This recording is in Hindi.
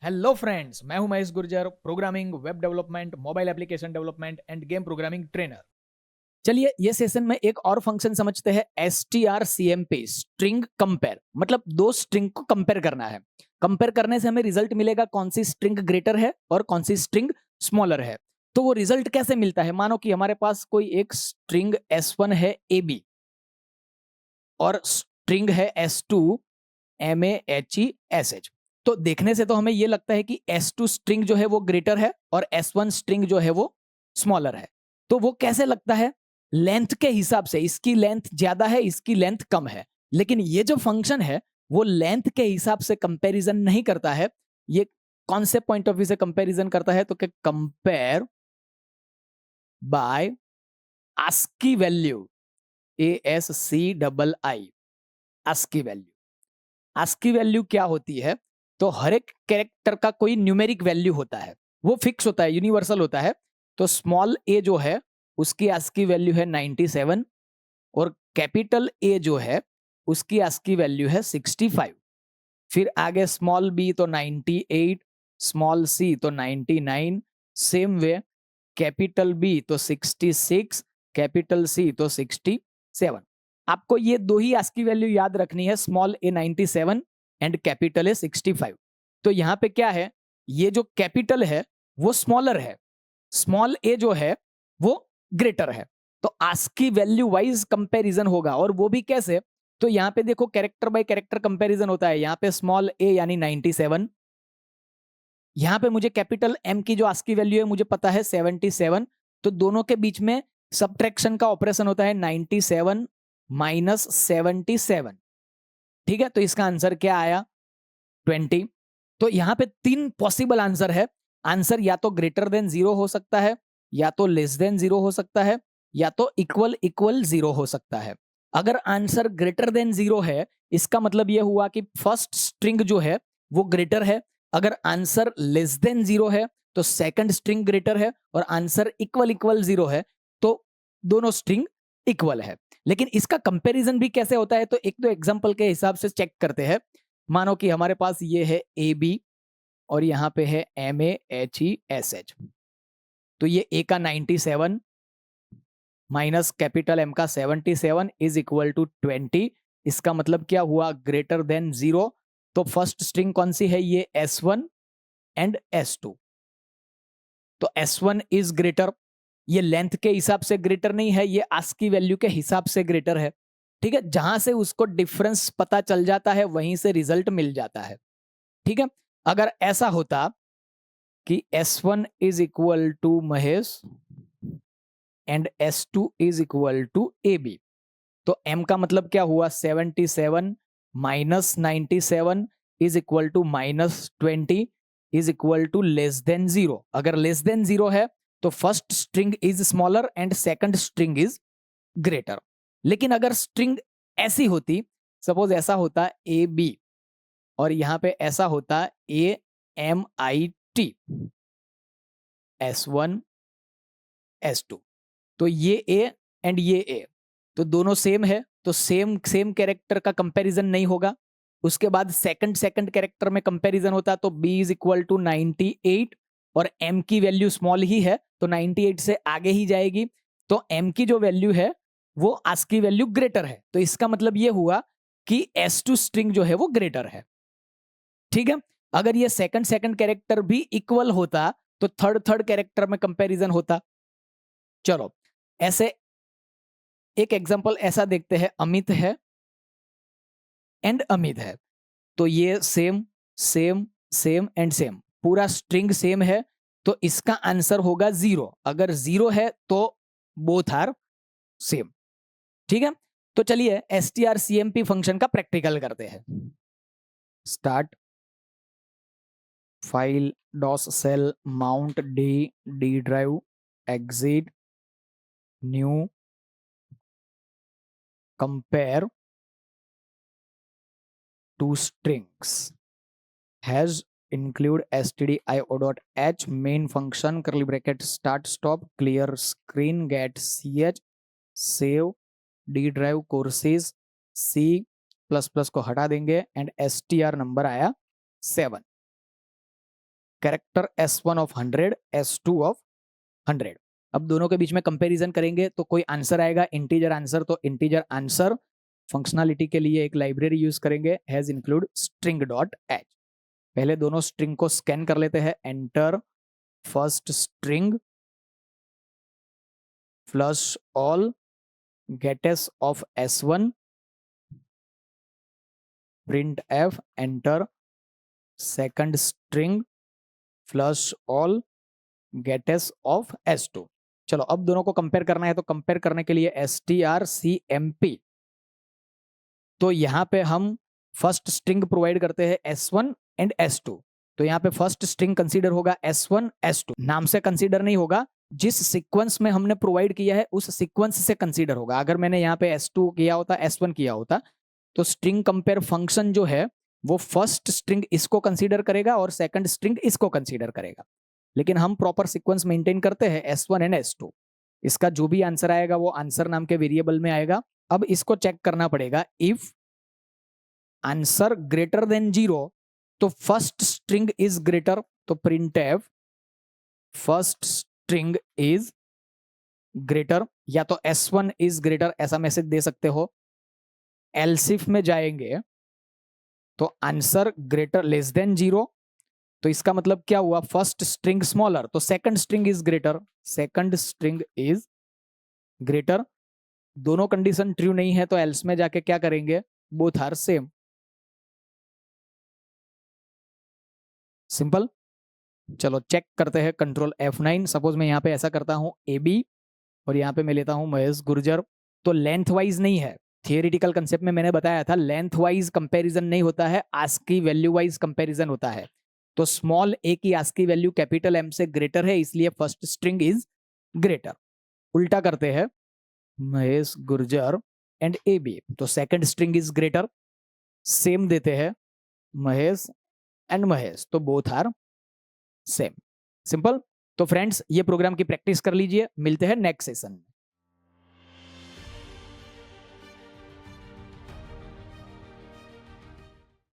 हेलो फ्रेंड्स, मैं हूं Mahesh Gurjar, programming, web development, mobile application development end game programming trainer. चलिए ये सेशन में एक और फंक्शन समझते हैं, strcmp, स्ट्रिंग कंपेयर। मतलब दो स्ट्रिंग को कंपेयर करना है। कंपेयर करने से हमें रिजल्ट मिलेगा कौन सी स्ट्रिंग ग्रेटर है और कौन सी स्ट्रिंग स्मॉलर है। तो वो रिजल्ट कैसे मिलता है? मानो कि हमारे पास कोई एक स्ट्रिंग s1 है ab और स्ट्रिंग है s2 mahesh। तो देखने से तो हमें ये लगता है कि s2 स्ट्रिंग जो है वो ग्रेटर है और s1 स्ट्रिंग जो है वो स्मॉलर है। तो वो कैसे लगता है? लेंथ के हिसाब से, इसकी लेंथ ज्यादा है, इसकी लेंथ कम है। लेकिन ये जो फंक्शन है वो लेंथ के हिसाब से कंपैरिजन नहीं करता है। ये कौन से पॉइंट ऑफ व्यू से कंपैरिजन करता है? तो कि compare by ASCII value, ASCII, ASCII value. ASCII value क्या होती है? तो हर एक कैरेक्टर का कोई न्यूमेरिक वैल्यू होता है, वो फिक्स होता है, यूनिवर्सल होता है। तो स्मॉल ए जो है उसकी आस्की वैल्यू है 97 और कैपिटल ए जो है उसकी आस्की वैल्यू है 65। फिर आगे स्मॉल बी तो 98, स्मॉल सी तो 99, सेम वे कैपिटल बी तो 66, कैपिटल सी तो 67। आपको ये दो ही आस्की वैल्यू याद रखनी है, small A 97 and capital A 65। तो यहां पे क्या है? ये जो कैपिटल है वो स्मॉलर है, स्मॉल ए जो है वो ग्रेटर है। तो आस्की वैल्यू वाइज कंपैरिजन होगा, और वो भी कैसे? तो यहां पे देखो कैरेक्टर बाय कैरेक्टर कंपैरिजन होता है। यहां पे स्मॉल ए यानी 97, यहां पे मुझे कैपिटल एम की जो आस्की वैल्यू है मुझे पता है 77। तो दोनों के बीच में सब्ट्रैक्शन का ऑपरेशन होता है, 97 माइनस 77। ठीक है, तो इसका आंसर क्या आया? 20। तो यहां पे तीन पॉसिबल आंसर है। आंसर या तो ग्रेटर देन जीरो हो सकता है, या तो लेस देन जीरो हो सकता है, या तो इक्वल इक्वल जीरो हो सकता है। अगर आंसर ग्रेटर देन जीरो है, इसका मतलब यह हुआ कि फर्स्ट स्ट्रिंग जो है वो ग्रेटर है। अगर आंसर लेस देन जीरो है तो सेकंड स्ट्रिंग ग्रेटर है, और आंसर इक्वल इक्वल जीरो है तो दोनों स्ट्रिंग इक्वल है। लेकिन इसका कंपैरिजन भी कैसे होता है? तो एक दो एग्जांपल के हिसाब से चेक करते हैं। मानो कि हमारे पास ये है ए बी और यहाँ पे है MAHESH। तो ये ए का 97 माइनस कैपिटल एम का 77 इज इक्वल टू 20। इसका मतलब क्या हुआ? Greater than zero. तो फर्स्ट स्ट्रिंग कौन सी है? ये S1 एंड S2। तो S1 इज ग्रेटर। ये लेंथ के हिसाब से ग्रेटर नहीं है, ये आस्की वैल्यू के हिसाब से ग्रेटर है। ठीक है, जहां से उसको डिफरेंस पता चल जाता है वहीं से रिजल्ट मिल जाता है। ठीक है, अगर ऐसा होता कि S1 is equal to Mahesh and S2 is equal to AB, तो M का मतलब क्या हुआ? 77 minus 97 is equal to -20 is equal to less than zero. अगर लेस देन जीरो है तो first string is smaller and second string is greater. लेकिन अगर स्ट्रिंग ऐसी होती, सपोज ऐसा होता AB और यहां पे ऐसा होता AMIT, S1 S2, तो ये ए एंड ये ए, तो दोनों सेम है, तो सेम सेम कैरेक्टर का कंपैरिजन नहीं होगा। उसके बाद सेकंड सेकंड कैरेक्टर में कंपैरिजन होता, तो बी इज इक्वल टू 98 और एम की वैल्यू स्मॉल ही है तो 98 से आगे ही जाएगी। तो एम की जो वैल्यू है वो आस्की वैल्यू ग्रेटर है, तो इसका मतलब ये हुआ कि S2 स्ट्रिंग जो है वो ग्रेटर है। ठीक है, अगर ये सेकंड सेकंड कैरेक्टर भी इक्वल होता तो थर्ड थर्ड कैरेक्टर में कंपैरिजन होता। चलो ऐसे एक एग्जांपल ऐसा देखते हैं, अमित है एंड अमित है। तो ये same same same and same, पूरा स्ट्रिंग सेम है, तो इसका आंसर होगा जीरो। अगर जीरो है तो बोथ आर सेम। ठीक है, तो चलिए strcmp फंक्शन का प्रैक्टिकल करते हैं। Start file DOS shell mount D drive exit new compare two strings has include stdio.h main function curly bracket start stop clear screen get ch save d drive courses c plus plus को हटा देंगे एंड str नंबर आया 7। Character S1 of 100, S2 of 100। अब दोनों के बीच में कंपैरिजन करेंगे तो कोई आंसर आएगा इंटीजर आंसर, तो इंटीजर आंसर फंक्शनलिटी के लिए एक लाइब्रेरी यूज करेंगे has include string dot H. पहले दोनों स्ट्रिंग को स्कैन कर लेते हैं, enter first string flush all gets of S1 print F enter second string flush all gets of S2। चलो अब दोनों को कंपेयर करना है, तो कंपेयर करने के लिए strcmp, तो यहां पे हम फर्स्ट स्ट्रिंग प्रोवाइड करते हैं S1 एंड S2। तो यहाँ पे फर्स्ट स्ट्रिंग कंसीडर होगा S1 S2, नाम से कंसीडर नहीं होगा, जिस सीक्वेंस में हमने प्रोवाइड किया है उस सीक्वेंस से कंसीडर होगा। अगर मैंने यहाँ पे S2 किया होता, S1 किया होता, तो स्ट्रिंग कंपेयर फंक्शन जो है वो फर्स्ट स्ट्रिंग इसको कंसीडर करेगा और सेकंड स्ट्रिंग इसको कंसीडर करेगा। लेकिन हम प्रॉपर सीक्वेंस मेंटेन करते हैं S1 एंड S2। इसका जो भी आंसर आएगा वो आंसर नाम के वेरिएबल में आएगा। अब इसको चेक करना पड़ेगा, इफ आंसर ग्रेटर देन 0 तो फर्स्ट स्ट्रिंग इज ग्रेटर, तो print F first string is greater, या तो S1 इज ग्रेटर ऐसा मैसेज दे सकते हो। एल्स इफ में जाएंगे तो आंसर ग्रेटर लेस देन 0, तो इसका मतलब क्या हुआ, फर्स्ट स्ट्रिंग स्मॉलर, तो second string is greater, second string is greater. दोनों कंडीशन ट्रू नहीं है तो एल्स में जाके क्या करेंगे, बोथ आर सेम। सिंपल। चलो चेक करते हैं, कंट्रोल F9। सपोज मैं यहाँ पे ऐसा करता हूँ AB और यहाँ पे मैं लेता हूँ महेश गुर्जर, तो लेंथ वाइज नहीं है। थियोरिटिकल कंसेप्ट में मैंने बताया था लेंथ वाइज कंपैरिजन नहीं होता है, आस्की वैल्यू वाइज कंपैरिजन होता है। तो स्मॉल a की आस्की वैल्यू कैपिटल M से ग्रेटर है, इसलिए फर्स्ट स्ट्रिंग इज ग्रेटर। उल्टा करते हैं, महेश गुर्जर एंड AB, तो second string is greater. Same देते हैं महेश एंड महेश, तो बोथ आर सेम। सिंपल। तो फ्रेंड्स ये प्रोग्राम की प्रैक्टिस कर लीजिए, मिलते हैं नेक्स्ट सेशन में।